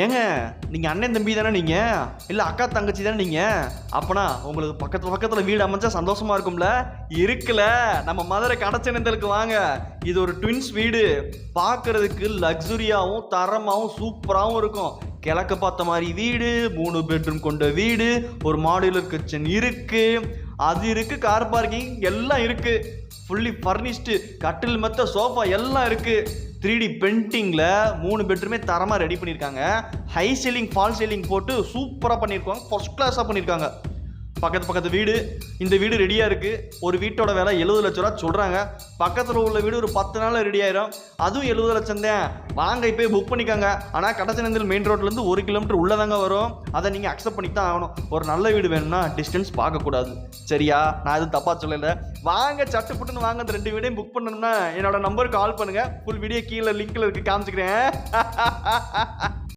ஏங்க நீங்கள் அண்ணன் தம்பி தானே நீங்கள், இல்லை அக்கா தங்கச்சி தானே நீங்கள்? அப்பனா உங்களுக்கு பக்கத்தில் வீடு அமைச்சா சந்தோஷமா இருக்கும்ல? இருக்குல்ல, நம்ம மதுரை கடச்சனந்தலுக்கு வாங்க. இது ஒரு ட்வின்ஸ் வீடு. பார்க்கறதுக்கு லக்ஸுரியாகவும் தரமாகவும் சூப்பராகவும் இருக்கும். கிழக்க பார்த்த மாதிரி வீடு, 3 பெட்ரூம் கொண்ட வீடு, ஒரு மாடுலர் கிச்சன் இருக்கு, அது இருக்கு, கார் பார்க்கிங் எல்லாம் இருக்கு. ஃபுல்லி ஃபர்னிஷ்டு, கட்டில் மெத்த சோஃபா எல்லாம் இருக்கு. 3D பெயிண்டிங்கில் 3 பெட்ரூமே தரமாக ரெடி பண்ணியிருக்காங்க. ஹை சீலிங் ஃபால் சீலிங் போட்டு சூப்பராக பண்ணியிருக்காங்க, ஃபர்ஸ்ட் கிளாஸாக பண்ணியிருக்காங்க. பக்கத்து வீடு, இந்த வீடு ரெடியாக இருக்குது. ஒரு வீட்டோட விலை 70 லட்ச ரூபா சொல்கிறாங்க. பக்கத்தில் உள்ள வீடு ஒரு 10 நாளில் ரெடி ஆயிரும், அதுவும் 70 லட்சம் தான். வாங்க இப்போ புக் பண்ணிக்காங்க. ஆனால் கடச்சனந்தல் மெயின் ரோட்லேருந்து 1 கிலோமீட்டர் உள்ளதாங்க வரும். அதை நீங்கள் அக்செப்ட் பண்ணி தான் ஆகணும். ஒரு நல்ல வீடு வேணும்னா டிஸ்டன்ஸ் பார்க்கக்கூடாது, சரியா? நான் எதுவும் தப்பாக சொல்லலை. வாங்க சட்டுப்புட்டுன்னு வாங்க. அந்த 2 வீடையும் புக் பண்ணணும்னா என்னோட நம்பருக்கு கால் பண்ணுங்கள். ஃபுல் வீடியோ கீழே லிங்க்கில் இருக்குது, காமிச்சிக்கிறேன்.